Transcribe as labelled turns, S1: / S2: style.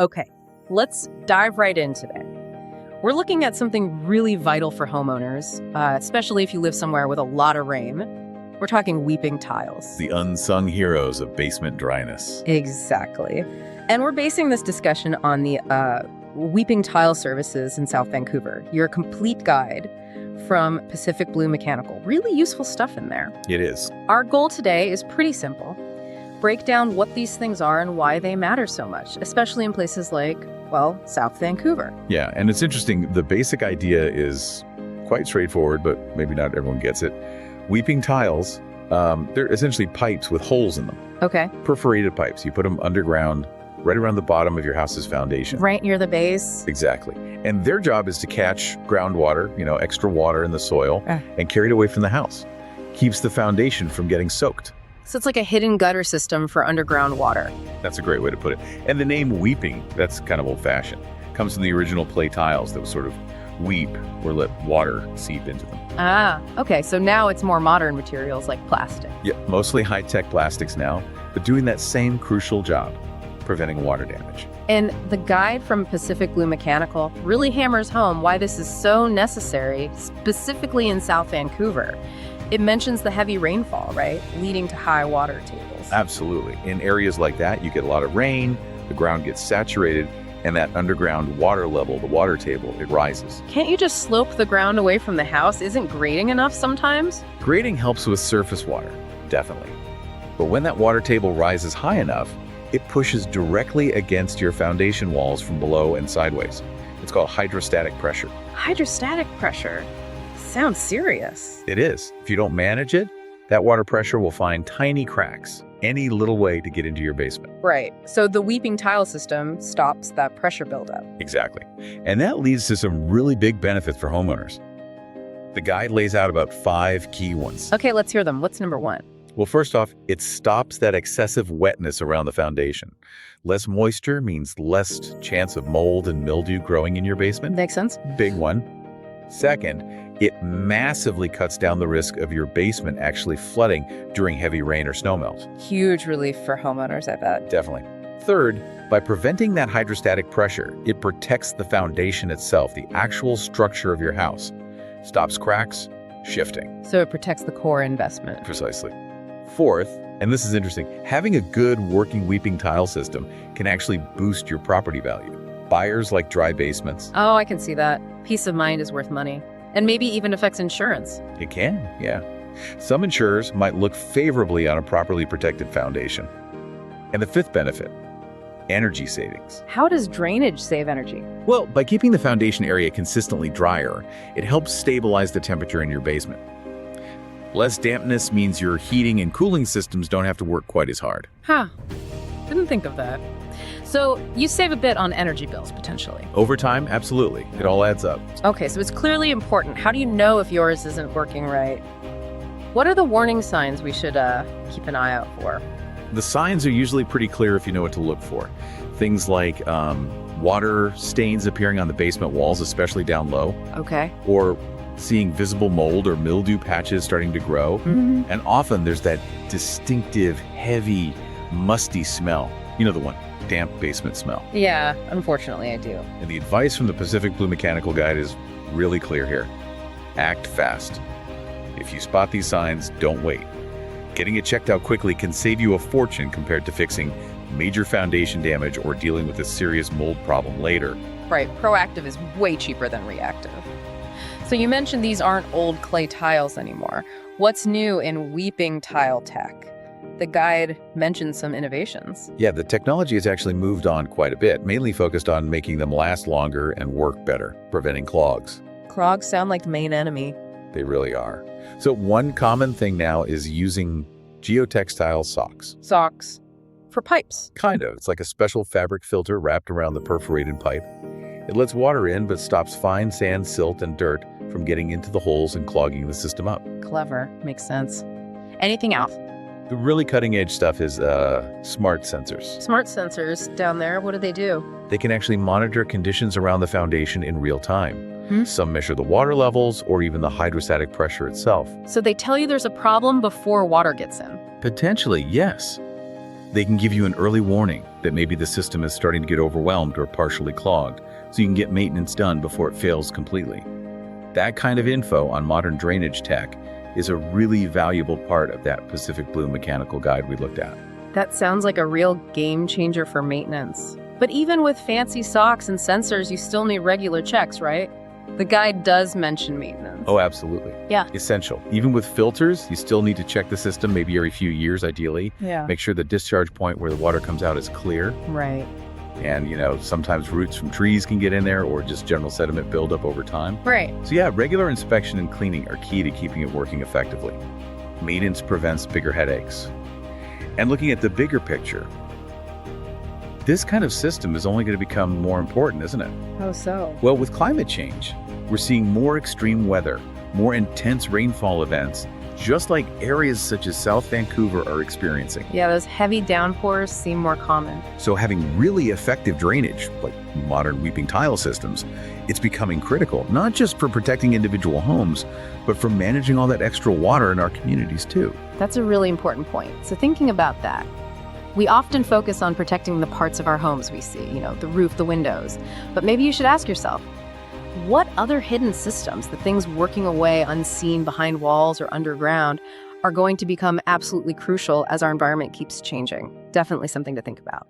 S1: Okay, let's dive right in today. We're looking at something really vital for homeowners, especially if you live somewhere with a lot of rain. We're talking weeping tiles.
S2: The unsung heroes of basement dryness.
S1: Exactly. And we're basing this discussion on the weeping tile services in South Vancouver, your complete guide from Pacific Blue Mechanical. Really useful stuff in there.
S2: It is.
S1: Our goal today is pretty simple. Break down what these things are and why they matter so much, especially in places like, well, South Vancouver.
S2: Yeah, and it's interesting. The basic idea is quite straightforward, but maybe not everyone gets it. Weeping tiles, they're essentially pipes with holes in them.
S1: Okay.
S2: Perforated pipes. You put them underground, right around the bottom of your house's foundation.
S1: Right near the base.
S2: Exactly. And their job is to catch groundwater, extra water in the soil, and carry it away from the house. Keeps the foundation from getting soaked.
S1: So it's like a hidden gutter system for underground water.
S2: That's a great way to put it. And the name weeping, that's kind of old-fashioned. Comes from the original clay tiles that would sort of weep or let water seep into them.
S1: Ah, okay. So now it's more modern materials like plastic.
S2: Yeah, mostly high-tech plastics now, but doing that same crucial job, preventing water damage.
S1: And the guide from Pacific Blue Mechanical really hammers home why this is so necessary, specifically in South Vancouver. It mentions the heavy rainfall, right? Leading to high water tables.
S2: Absolutely. In areas like that, you get a lot of rain, the ground gets saturated, and that underground water level, the water table, it rises.
S1: Can't you just slope the ground away from the house? Isn't grading enough sometimes?
S2: Grading helps with surface water, definitely. But when that water table rises high enough, it pushes directly against your foundation walls from below and sideways. It's called hydrostatic pressure.
S1: Hydrostatic pressure? Sounds serious.
S2: It is. If you don't manage it, that water pressure will find tiny cracks, any little way to get into your basement.
S1: Right. So the weeping tile system stops that pressure buildup.
S2: Exactly. And that leads to some really big benefits for homeowners. The guide lays out about 5 key ones.
S1: Okay, let's hear them. What's number 1?
S2: Well, first off, it stops that excessive wetness around the foundation. Less moisture means less chance of mold and mildew growing in your basement.
S1: Makes sense.
S2: Big one. Second, it massively cuts down the risk of your basement actually flooding during heavy rain or snowmelt.
S1: Huge relief for homeowners, I bet.
S2: Definitely. Third, by preventing that hydrostatic pressure, it protects the foundation itself, the actual structure of your house. Stops cracks, shifting.
S1: So it protects the core investment.
S2: Precisely. Fourth, and this is interesting, having a good working weeping tile system can actually boost your property value. Buyers like dry basements.
S1: Oh, I can see that. Peace of mind is worth money. And maybe even affects insurance.
S2: It can, yeah. Some insurers might look favorably on a properly protected foundation. And the fifth benefit, energy savings.
S1: How does drainage save energy?
S2: Well, by keeping the foundation area consistently drier, it helps stabilize the temperature in your basement. Less dampness means your heating and cooling systems don't have to work quite as hard.
S1: Huh. Didn't think of that. So you save a bit on energy bills, potentially.
S2: Over time, absolutely. It all adds up.
S1: Okay, so it's clearly important. How do you know if yours isn't working right? What are the warning signs we should keep an eye out for?
S2: The signs are usually pretty clear if you know what to look for. Things like water stains appearing on the basement walls, especially down low.
S1: Okay.
S2: Or seeing visible mold or mildew patches starting to grow.
S1: Mm-hmm.
S2: And often there's that distinctive, heavy, musty smell. You know the one, damp basement smell.
S1: Yeah, unfortunately I do.
S2: And the advice from the Pacific Blue Mechanical Guide is really clear here. Act fast. If you spot these signs, don't wait. Getting it checked out quickly can save you a fortune compared to fixing major foundation damage or dealing with a serious mold problem later.
S1: Right, proactive is way cheaper than reactive. So you mentioned these aren't old clay tiles anymore. What's new in weeping tile tech? The guide mentions some innovations.
S2: Yeah, the technology has actually moved on quite a bit, mainly focused on making them last longer and work better, preventing clogs.
S1: Clogs sound like the main enemy.
S2: They really are. So one common thing now is using geotextile socks.
S1: Socks. For pipes.
S2: Kind of. It's like a special fabric filter wrapped around the perforated pipe. It lets water in but stops fine sand, silt, and dirt from getting into the holes and clogging the system up.
S1: Clever. Makes sense. Anything else?
S2: The really cutting-edge stuff is smart sensors.
S1: Smart sensors down there, what do they do?
S2: They can actually monitor conditions around the foundation in real time. Some measure the water levels or even the hydrostatic pressure itself.
S1: So they tell you there's a problem before water gets in.
S2: Potentially, yes. They can give you an early warning, that maybe the system is starting to get overwhelmed or partially clogged, so you can get maintenance done before it fails completely. That kind of info on modern drainage tech is a really valuable part of that Pacific Blue mechanical guide we looked at.
S1: That sounds like a real game changer for maintenance. But even with fancy socks and sensors, you still need regular checks, right? The guide does mention maintenance.
S2: Oh, absolutely.
S1: Yeah.
S2: Essential. Even with filters, you still need to check the system maybe every few years, ideally.
S1: Yeah.
S2: Make sure the discharge point where the water comes out is clear.
S1: Right.
S2: And, sometimes roots from trees can get in there or just general sediment buildup over time.
S1: Right.
S2: So yeah, regular inspection and cleaning are key to keeping it working effectively. Maintenance prevents bigger headaches. And looking at the bigger picture, this kind of system is only going to become more important, isn't it?
S1: How so?
S2: Well, with climate change, we're seeing more extreme weather, more intense rainfall events, just like areas such as South Vancouver are experiencing.
S1: Yeah, those heavy downpours seem more common.
S2: So having really effective drainage, like modern weeping tile systems, it's becoming critical, not just for protecting individual homes, but for managing all that extra water in our communities too.
S1: That's a really important point. So thinking about that, we often focus on protecting the parts of our homes we see, the roof, the windows. But maybe you should ask yourself, what other hidden systems, the things working away unseen behind walls or underground, are going to become absolutely crucial as our environment keeps changing? Definitely something to think about.